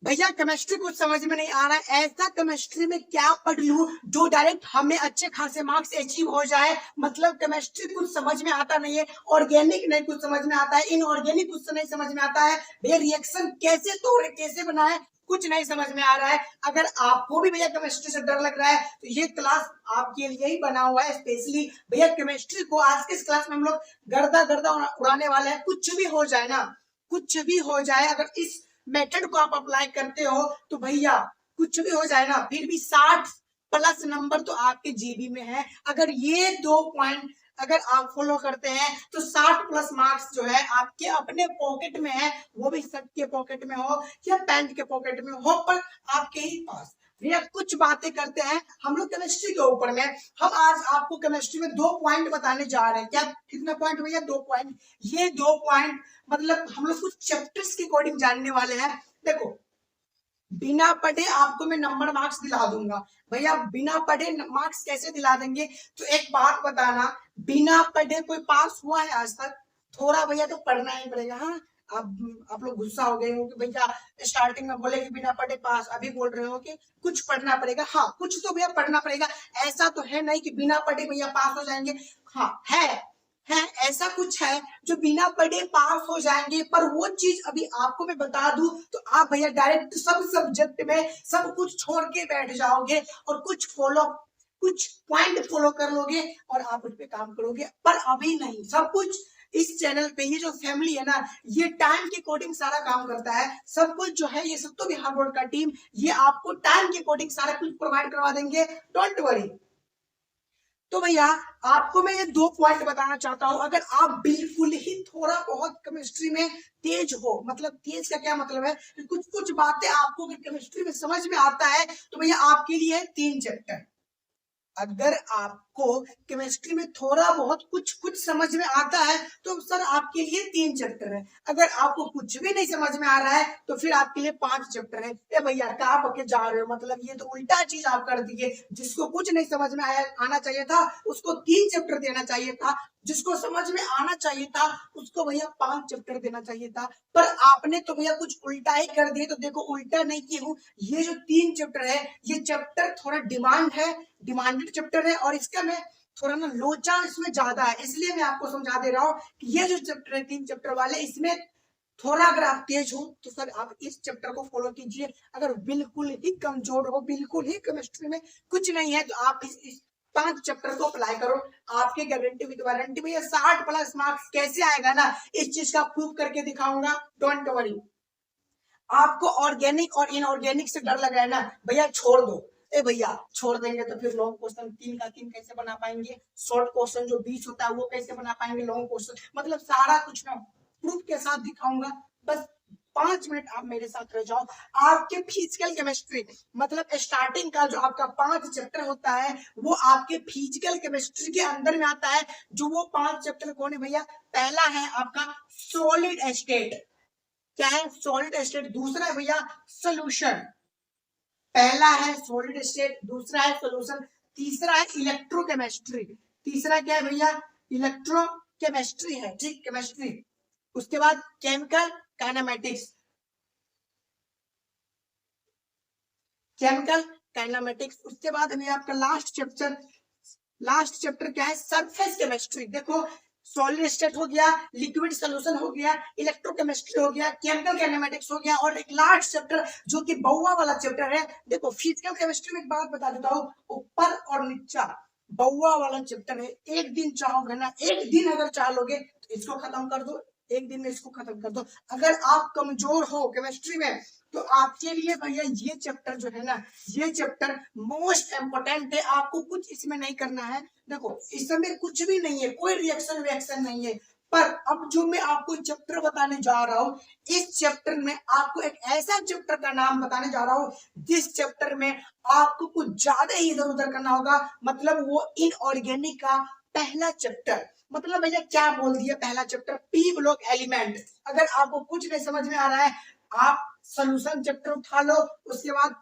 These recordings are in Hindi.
भैया केमिस्ट्री कुछ समझ में नहीं आ रहा है, ऐसा केमिस्ट्री में क्या पढ़ लूं जो डायरेक्ट हमें अच्छे खासे मार्क्स अचीव हो जाए। मतलब केमिस्ट्री कुछ समझ में आता नहीं है, ऑर्गेनिक नहीं कुछ समझ में आता है, इनऑर्गेनिक कुछ नहीं समझ में आता है, भैया रिएक्शन कैसे तोड़े कैसे बनाए कुछ नहीं समझ में आ रहा है। अगर आपको भी भैया केमिस्ट्री से डर लग रहा है तो ये क्लास आपके लिए ही बना हुआ है स्पेशली। भैया केमिस्ट्री को आज के इस क्लास में हम लोग गर्दा गर्दा उड़ाने वाले हैं। कुछ भी हो जाए ना, कुछ भी हो जाए, अगर इस मेथड को आप अप्लाई करते हो तो भैया कुछ भी हो जाए ना, फिर भी 60+ नंबर तो आपके जीबी में है। अगर ये 2 पॉइंट अगर आप फॉलो करते हैं तो 60+ मार्क्स जो है आपके अपने पॉकेट में है, वो भी शर्ट के पॉकेट में हो या पैंट के पॉकेट में हो, पर आपके ही पास। भैया कुछ बातें करते हैं हम लोग केमिस्ट्री के ऊपर में। हम आज आपको केमिस्ट्री में 2 पॉइंट बताने जा रहे हैं। क्या कितना पॉइंट भैया? 2 पॉइंट। ये 2 पॉइंट मतलब हम लोग कुछ चैप्टर्स के अकॉर्डिंग जानने वाले हैं। देखो, बिना पढ़े आपको मैं नंबर मार्क्स दिला दूंगा। भैया बिना पढ़े मार्क्स कैसे दिला देंगे? तो एक बात बताना, बिना पढ़े कोई पास हुआ है आज तक? थोड़ा भैया तो पढ़ना ही पड़ेगा। हाँ, आप लोग गुस्सा हो गए हो कि भैया स्टार्टिंग में बोले कि बिना पढ़े पास, अभी बोल रहे हो कि कुछ पढ़ना पड़ेगा। हाँ, कुछ तो भैया पढ़ना पड़ेगा। ऐसा तो है नहीं कि बिना पढ़े भैया पास हो जाएंगे। हाँ है ऐसा कुछ है जो बिना पढ़े पास हो जाएंगे, पर वो चीज अभी आपको मैं बता दूं तो आप भैया डायरेक्ट सब सब्जेक्ट में सब कुछ छोड़ के बैठ जाओगे और कुछ पॉइंट फॉलो कर लोगे और आप उस पर काम करोगे। पर अभी नहीं, सब कुछ इस चैनल पे, ये जो फैमिली है ना, ये टाइम के अकॉर्डिंग सारा काम करता है। सब कुछ जो है ये सब तो बिहार बोर्ड का टीम, ये आपको टाइम के अकॉर्डिंग सारा कुछ प्रोवाइड करवा देंगे, डोंट वरी। तो भैया आपको मैं ये 2 पॉइंट बताना चाहता हूं। अगर आप बिल्कुल ही थोड़ा बहुत केमिस्ट्री में तेज हो, मतलब तेज का क्या मतलब है कि कुछ कुछ बातें आपको अगर केमिस्ट्री में समझ में आता है तो भैया आपके लिए 3 चैप्टर। अगर आपको केमिस्ट्री में थोड़ा बहुत कुछ कुछ समझ में आता है तो सर आपके लिए 3 चैप्टर है। अगर आपको कुछ भी नहीं समझ में आ रहा है तो फिर आपके लिए 5 चैप्टर है। ए भैया कहाँ पके जा रहे हो? मतलब ये तो उल्टा चीज आप कर दिए। जिसको कुछ नहीं समझ में आना चाहिए था उसको 3 चैप्टर देना चाहिए था, जिसको समझ में आना चाहिए था उसको भैया 5 चैप्टर देना चाहिए था। पर आपने तो भैया कुछ उल्टा ही कर दिए। तो देखो, उल्टा नहीं की हूँ, ये जो 3 चैप्टर है ये चैप्टर थोड़ा डिमांडेड चैप्टर है और इसका मैं थोड़ा ना लोचा इसमें ज्यादा है, इसलिए मैं आपको समझा दे रहा हूँ कि ये जो चैप्टर है 3 चैप्टर वाले, इसमें थोड़ा अगर आप तेज हो तो सर आप इस चैप्टर को फॉलो कीजिए। अगर बिल्कुल ही कमजोर हो, बिल्कुल ही केमिस्ट्री में कुछ नहीं है, तो आप इस 5 चैप्टर को अप्लाई करो। आपके गारंटी विद वारंटी भैया 60+ मार्क्स कैसे आएगा ना, इस चीज का प्रूफ करके दिखाऊंगा, डोंट वरी। आपको ऑर्गेनिक और इनऑर्गेनिक से डर लग रहा है ना, भैया छोड़ दो। ए भैया छोड़ देंगे तो फिर लॉन्ग क्वेश्चन 3 का 3 कैसे बना पाएंगे? शॉर्ट क्वेश्चन जो 20 होता है वो कैसे बना पाएंगे लॉन्ग क्वेश्चन? मतलब सारा कुछ ना प्रूफ के साथ दिखाऊंगा। बस 5 मिनट आप मेरे साथ रह जाओ। आपके फिजिकल केमिस्ट्री मतलब स्टार्टिंग का जो आपका 5 चैप्टर होता है वो आपके फिजिकल केमिस्ट्री के अंदर में आता है। जो वो 5 चैप्टर कौन है भैया? पहला है आपका सॉलिड स्टेट। क्या है? Solid state. दूसरा है भैया सोल्यूशन। पहला है सॉलिड स्टेट, दूसरा है सोल्यूशन, तीसरा है इलेक्ट्रोकेमिस्ट्री। तीसरा क्या है भैया? इलेक्ट्रोकेमिस्ट्री है, ठीक, केमिस्ट्री। उसके बाद केमिकल काइनेमेटिक्स। केमिकल काइनेमेटिक्स उसके बाद हमें आपका लास्ट चैप्टर क्या है? Surface chemistry. देखो, सॉलिड स्टेट हो गया, लिक्विड सोल्यूशन हो गया, इलेक्ट्रोकेमिस्ट्री हो गया, केमिकल काइनेमेटिक्स हो गया, और एक लास्ट चैप्टर जो कि बउआ वाला चैप्टर है। देखो, फिजिकल केमिस्ट्री में एक बात बता देता हूँ, ऊपर और नीचा बउआ वाला चैप्टर है। एक दिन चाहोगे ना, एक दिन अगर चाह लोगे तो इसको खत्म कर दो, एक दिन में इसको खत्म कर दो। अगर आप कमजोर हो केमिस्ट्री में तो आपके लिए भैया ये चैप्टर जो है ना, ये चैप्टर मोस्ट इंपोर्टेंट है। आपको कुछ इसमें नहीं करना है। देखो, इसमें कुछ भी नहीं है, कोई रिएक्शन नहीं है। पर अब जो मैं आपको चैप्टर बताने जा रहा हूँ, इस चैप्टर में आपको एक ऐसा चैप्टर का नाम बताने जा रहा हूँ जिस चैप्टर में आपको कुछ ज्यादा ही इधर उधर करना होगा। मतलब वो इनऑर्गेनिक का पहला चैप्टर। मतलब भैया क्या बोल दिया? पहला चैप्टर पी ब्लॉक एलिमेंट। अगर आपको कुछ नहीं समझ में आ रहा है, आप सोल्यूशन चैप्टर उठा लो, उसके बाद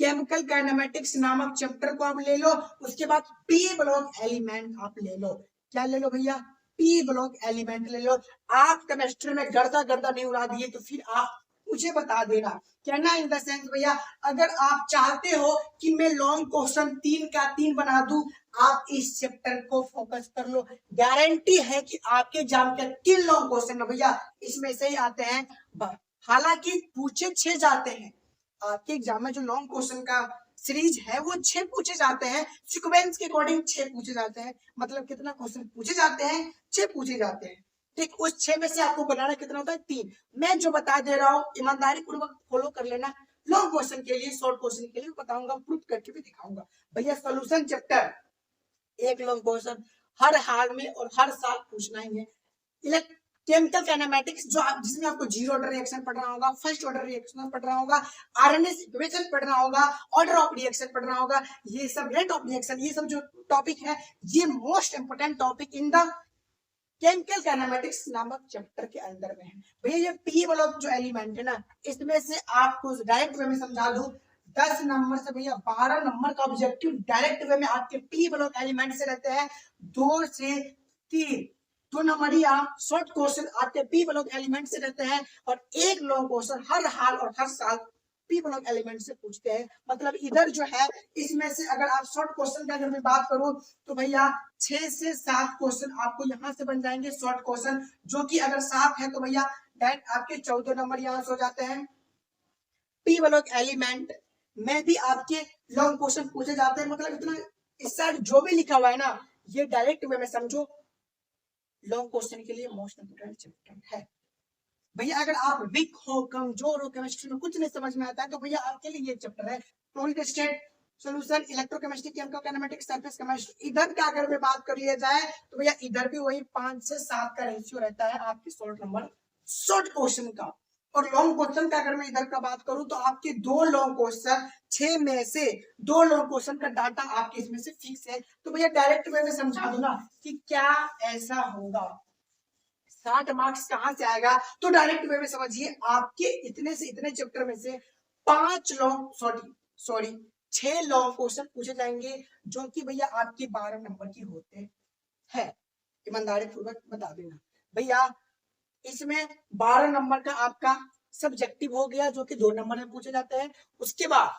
केमिकल काइनेमेटिक्स नामक चैप्टर को आप ले लो, उसके बाद पी ब्लॉक एलिमेंट आप ले लो। क्या ले लो भैया? पी ब्लॉक एलिमेंट ले लो। आप केमिस्ट्री में गर्दा गर्दा नहीं उड़ा दिए तो फिर आप मुझे बता देना। कहना इन द सेंस भैया, अगर आप चाहते हो कि मैं लॉन्ग क्वेश्चन 3 का 3 बना दूं, आप इस चैप्टर को फोकस कर लो, गारंटी है कि आपके एग्जाम के 3 लॉन्ग क्वेश्चन भैया इसमें से ही आते हैं। हालांकि पूछे 6 जाते हैं आपके एग्जाम में, जो लॉन्ग क्वेश्चन का सीरीज है वो 6 पूछे जाते हैं, सीक्वेंस के अकॉर्डिंग 6 पूछे जाते हैं। मतलब कितना क्वेश्चन पूछे जाते हैं, 6 पूछे जाते हैं। ठीक, उस 6 में से आपको बनाना कितना होता है, 3। मैं जो बता दे रहा हूँ ईमानदारी पूर्वक फॉलो कर लेना। लॉन्ग क्वेश्चन के लिए, शॉर्ट क्वेश्चन के लिए बताऊंगा, प्रूफ करके भी दिखाऊंगा। भैया सोल्यूशन चैप्टर एक लॉन्ग क्वेश्चन हर हाल में और हर साल पूछना ही है। केमिकल काइनेमेटिक्स जो आप, जिसमें आपको जीरो ऑर्डर रिएक्शन पढ़ना होगा, फर्स्ट ऑर्डर रिएक्शन पढ़ना होगा, आरएनएस इक्वेशन पढ़ना होगा, ऑर्डर ऑफ रिएक्शन पढ़ना होगा, ये सब रेट ऑफ रिएक्शन, ये सब जो टॉपिक है ये most important topic in the chemical kinematics नामक चैप्टर के अंदर में है। भैया ये पी ब्लॉक जो एलिमेंट है ना, इसमें से आपको डायरेक्ट वे में समझा दूं, 10 नंबर से भैया 12 नंबर का ऑब्जेक्टिव डायरेक्ट वे में आपके पी ब्लॉक एलिमेंट से रहते हैं। 2 से 3 2 नंबर या शॉर्ट क्वेश्चन आपके पी ब्लॉक एलिमेंट से रहते हैं, और एक लॉन्ग क्वेश्चन हर हाल और हर साल पी ब्लॉक एलिमेंट से पूछते हैं। मतलब इधर जो है, इसमें से अगर आप शॉर्ट क्वेश्चन की अगर मैं बात करूं तो भैया 6 से 7 क्वेश्चन आपको यहां से बन जाएंगे शॉर्ट क्वेश्चन, जो कि अगर 7 है तो भैया डायरेक्ट आपके 14 नंबर यहां से हो जाते हैं। पी ब्लॉक एलिमेंट में भी आपके लॉन्ग क्वेश्चन पूछे जाते हैं। मतलब इतना इस साइड जो भी लिखा हुआ है ना, ये डायरेक्ट वे में समझो लॉन्ग क्वेश्चन के लिए मोस्ट इंपोर्टेंट चैप्टर है। भैया अगर आप वीक हो, कमजोर हो, केमिस्ट्री में कुछ नहीं समझ में आता है, तो भैया आपके लिए ये चैप्टर है। Solid state solution, electrochemistry, chemical kinematics, surface chemistry. इधर का अगर मैं बात कर लिया जाए तो भैया इधर भी वही 5 से 7 का रेशियो रहता है आपके शॉर्ट नंबर शॉर्ट क्वेश्चन का। और लॉन्ग क्वेश्चन का अगर मैं इधर का बात करूं तो आपके 2 लॉन्ग क्वेश्चन, 6 में से 2 लॉन्ग क्वेश्चन का डाटा आपके इसमें से फिक्स है। तो भैया डायरेक्ट वे में समझा दूं ना कि क्या ऐसा होगा, 60 मार्क्स कहां से आएगा, तो डायरेक्ट वे में समझिए आपके इतने से इतने चैप्टर में से 5 लॉन्ग सॉरी 6 लॉन्ग क्वेश्चन पूछे जाएंगे, जो कि भैया आपके 12 नंबर की होते हैं। ईमानदारी पूर्वक बता देना भैया, इसमें 12 नंबर का आपका सब्जेक्टिव हो गया, जो कि 2 नंबर में पूछे जाते हैं। उसके बाद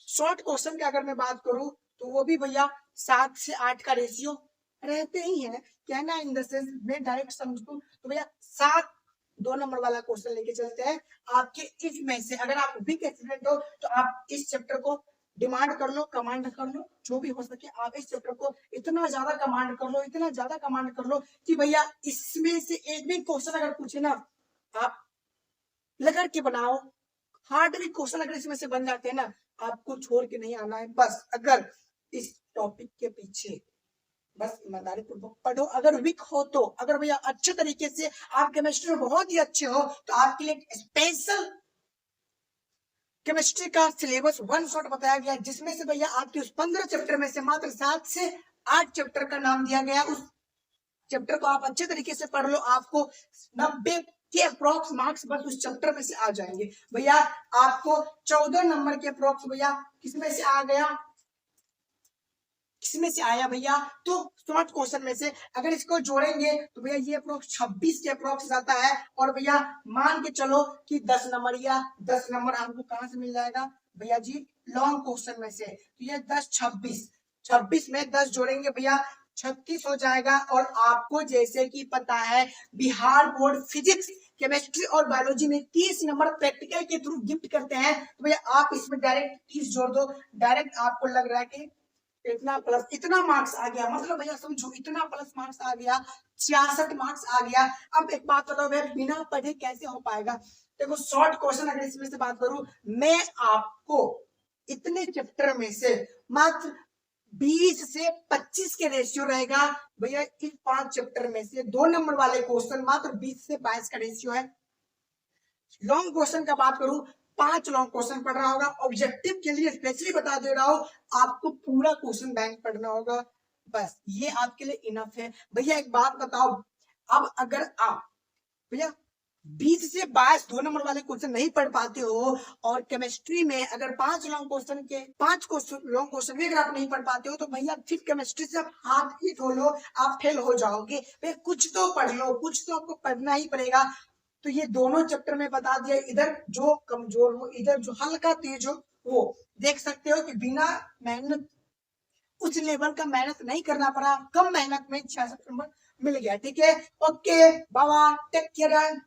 शॉर्ट क्वेश्चन की अगर मैं बात करूं तो वो भी भैया 7 से 8 का रेशियो रहते ही है। कहना इन द सेंस मैं डायरेक्ट समझूं तो भैया 7 2 नंबर वाला क्वेश्चन लेके चलते हैं आपके। इसमें से अगर आप वीक स्टूडेंट हो तो आप इस चैप्टर को डिमांड कर लो, कमांड कर लो, जो भी हो सके आप इस चैप्टर को इतना ज्यादा कमांड कर लो, इतना ज्यादा कमांड कर लो कि भैया इसमें से एक भी क्वेश्चन अगर पूछे ना, आप लगा के बनाओ। हार्ड भी क्वेश्चन अगर इसमें से बन जाते हैं ना, आपको छोड़ के नहीं आना है। बस अगर इस टॉपिक के पीछे बस ईमानदारी पूर्वक पढ़ो। अगर वीक हो तो, अगर भैया अच्छे तरीके से आप केमिस्ट्री में बहुत ही अच्छे हो तो आपके लिए स्पेशल केमिस्ट्री का सिलेबस 1 शॉट बताया गया, जिसमें से भैया आपके उस 15 चैप्टर में से मात्र 7 से 8 चैप्टर का नाम दिया गया। उस चैप्टर को आप अच्छे तरीके से पढ़ लो, आपको 90 के अप्रोक्स मार्क्स बस उस चैप्टर में से आ जाएंगे। भैया आपको 14 नंबर के अप्रोक्स भैया किसमें से आ गया, किसमें से आया भैया, तो शॉर्ट क्वेश्चन में से। अगर इसको जोड़ेंगे तो भैया ये अप्रोक्स 26 के अप्रोक्स आता है। और भैया मान के चलो कि 10 नंबर या 10 नंबर आपको कहां से मिल जाएगा भैया जी, लॉन्ग क्वेश्चन में से। तो ये 10 26 में 10 जोड़ेंगे भैया 36 हो जाएगा। और आपको जैसे कि पता है बिहार बोर्ड फिजिक्स, केमिस्ट्री और बायोलॉजी में 30 नंबर प्रैक्टिकल के थ्रू गिफ्ट करते हैं। तो भैया आप इसमें डायरेक्ट 30 जोड़ दो, डायरेक्ट आपको लग रहा है कि इतना प्लस इतना मार्क्स आ गया। मतलब भैया समझो इतना प्लस मार्क्स आ गया, 66 मार्क्स आ गया। अब एक बात बताओ भैया, बिना पढ़े कैसे हो पाएगा। देखो शॉर्ट क्वेश्चन अगर इसमें से बात करूं, मैं आपको इतने चैप्टर में से मात्र 20 से 25 के रेशियो रहेगा भैया। इस 5 चैप्टर में से 2 नंबर वाले क्वेश्चन मात्र 20 से 22 का रेशियो है। लॉन्ग क्वेश्चन का बात करूं, 5 लॉन्ग क्वेश्चन पढ़ना होगा। ऑब्जेक्टिव के लिए स्पेशली बता दे रहा हूं, आपको पूरा क्वेश्चन बैंक पढ़ना होगा। बस ये आपके लिए इनफ है। भैया एक बात बताओ, अब अगर आप भैया 20 से 22 2 नंबर वाले क्वेश्चन नहीं पढ़ पाते हो, और केमिस्ट्री में अगर 5 लॉन्ग क्वेश्चन के 5 क्वेश्चन लॉन्ग क्वेश्चन भी अगर आप नहीं पढ़ पाते हो, तो भैया फिर केमिस्ट्री से आप हाथ ही धो लो, आप फेल हो जाओगे। भैया कुछ तो पढ़ लो, कुछ तो आपको पढ़ना ही पड़ेगा। तो ये दोनों चैप्टर में बता दिया, इधर जो कमजोर हो, इधर जो हल्का तेज हो, वो देख सकते हो कि बिना मेहनत, उस लेवल का मेहनत नहीं करना पड़ा, कम मेहनत में 66 नंबर मिल गया। ठीक है, ओके बाबा, टेक केयर।